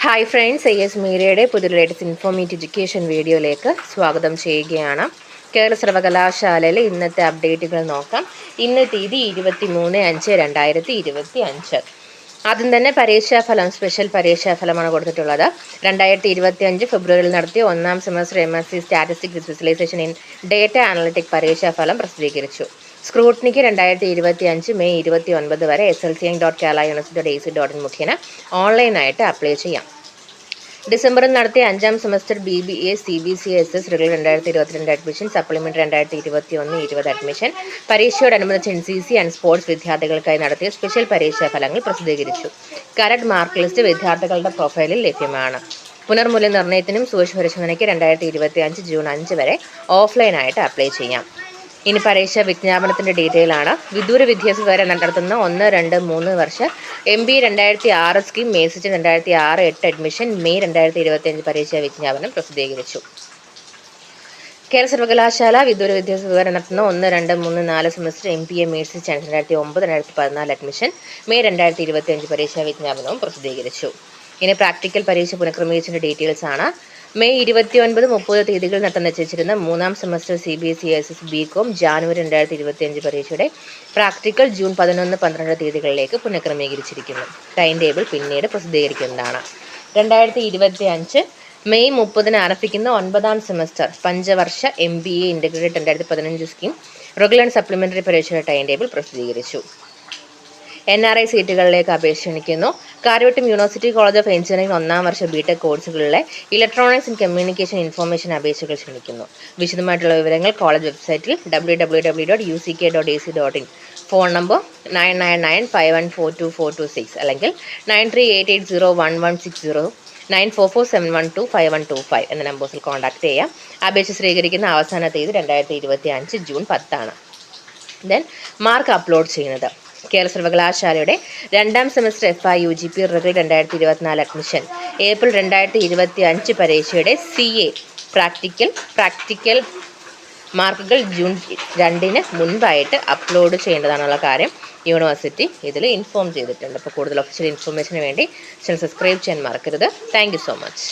Hi friends, AS മീഡിയയുടെ പുതിയ latest informative education വീഡിയോയിലേക്ക് സ്വാഗതം ചെയ്യുകയാണ്. കേരള സർവകലാശാലയിലെ ഇന്നത്തെ അപ്ഡേറ്റുകൾ നോക്കാം. ഇന്ന് തീയതി 23/5/2025. ആദ്യം തന്നെ പരീക്ഷാഫലം, സ്പെഷ്യൽ പരീക്ഷാഫലമാണ് കൊടുത്തിട്ടുള്ളത്. 2025 ഫെബ്രുവരിയിൽ നടത്തിയ ഒന്നാം semester MSc statistics specialisation in data analytic പരീക്ഷാഫലം പ്രസിദ്ധീകരിച്ചു. സ്ക്രൂട്ടിനിക്ക് 2025 മെയ് 29 വരെ slcn.kerala.university.ac.in മുഖേന ഓൺലൈനായിട്ട് അപ്ലൈ ചെയ്യാം. ഡിസംബറിൽ നടത്തിയ അഞ്ചാം semester BBA CBCSS regular 2022 admission, supplementary 2021-20 admission, പരീക്ഷയോടനുബന്ധിച്ച് NCC ആൻഡ് സ്പോർട്സ് വിദ്യാർത്ഥികൾക്കായി നടത്തിയ സ്പെഷ്യൽ പരീക്ഷാ ഫലങ്ങൾ പ്രസിദ്ധീകരിച്ചു. കറന്റ് മാർക്ക് ലിസ്റ്റ് വിദ്യാർത്ഥികളുടെ പ്രൊഫൈലിൽ ലഭ്യമാണ്. പുനർമൂല്യനിർണ്ണയത്തിനും സൂക്ഷ്മ പരിശോധനയ്ക്ക് 2025 ജൂൺ 5 വരെ ഓഫ്ലൈനായിട്ട് അപ്ലൈ ചെയ്യാം. ഇനി പരീക്ഷാ വിജ്ഞാപനത്തിൻ്റെ ഡീറ്റെയിൽ ആണ്. വിദൂര വിദ്യാഭ്യാസം വരെ നടത്തുന്ന 1, 2, 3 വർഷ MBA 2006 സ്കീം, മേസിച്ച് 2006-8 അഡ്മിഷൻ, മെയ് 2025 പരീക്ഷാ വിജ്ഞാപനം പ്രസിദ്ധീകരിച്ചു. കേരള സർവകലാശാല വിദൂര വിദ്യാഭ്യാസ വരെ നടത്തുന്ന 1, 2, 3, 4 സെമസ്റ്റർ MBA മേസിച്ച് 2009-2014 അഡ്മിഷൻ, മെയ് 2025 പരീക്ഷാ വിജ്ഞാപനവും പ്രസിദ്ധീകരിച്ചു. ഇനി പ്രാക്ടിക്കൽ പരീക്ഷ പുനഃക്രമീകരിച്ചതിൻ്റെ ഡീറ്റെയിൽസ് ആണ്. മെയ് 29-30 തീയതികളിൽ നടത്താൻ നിശ്ചയിച്ചിരുന്ന മൂന്നാം സെമസ്റ്റർ CBSE BCom ജാനുവരി 2025 പരീക്ഷയുടെ പ്രാക്ടിക്കൽ ജൂൺ 11-12 തീയതികളിലേക്ക് പുനഃക്രമീകരിച്ചിരിക്കുന്നു. ടൈം ടേബിൾ പിന്നീട് പ്രസിദ്ധീകരിക്കുന്നതാണ്. 2025 മെയ് 30 ആരംഭിക്കുന്ന 9ാം സെമസ്റ്റർ പഞ്ചവർഷ MBA integrated 2015 scheme regular supplementary പരീക്ഷയുടെ ടൈം ടേബിൾ പ്രസിദ്ധീകരിച്ചു. NRI സീറ്റുകളിലേക്ക് അപേക്ഷ ക്ഷണിക്കുന്നു. Karyavattom university college of engineering ഒന്നാം വർഷ BTech കോഴ്സുകളിലെ ഇലക്ട്രോണിക്സ് ആൻഡ് കമ്മ്യൂണിക്കേഷൻ ഇൻഫോർമേഷൻ അപേക്ഷകൾ ക്ഷണിക്കുന്നു. വിശദമായിട്ടുള്ള വിവരങ്ങൾ കോളേജ് വെബ്സൈറ്റിൽ www.uck.ac.in, ഫോൺ നമ്പർ 9995142426 അല്ലെങ്കിൽ 93880116 9447125125 എന്ന നമ്പേഴ്സിൽ കോൺടാക്ട് ചെയ്യാം. അപേക്ഷ സ്വീകരിക്കുന്ന അവസാന തീയതി 2025 ജൂൺ 10. ദെൻ മാർക്ക് അപ്ലോഡ് ചെയ്യുന്നത് കേരള സർവകലാശാലയുടെ രണ്ടാം semester FI/UGP regular 2024 admission, April 2025 പരീക്ഷയുടെ CA പ്രാക്ടിക്കൽ മാർക്കുകൾ ജൂൺ 2 മുൻപായിട്ട് അപ്ലോഡ് ചെയ്യേണ്ടതാണുള്ള കാര്യം യൂണിവേഴ്സിറ്റി ഇതിൽ ഇൻഫോം ചെയ്തിട്ടുണ്ട്. അപ്പോൾ കൂടുതൽ ഒഫീഷ്യൽ ഇൻഫർമേഷന് വേണ്ടി ചാനൽ സബ്സ്ക്രൈബ് ചെയ്യാൻ മറക്കരുത്. Thank you so much.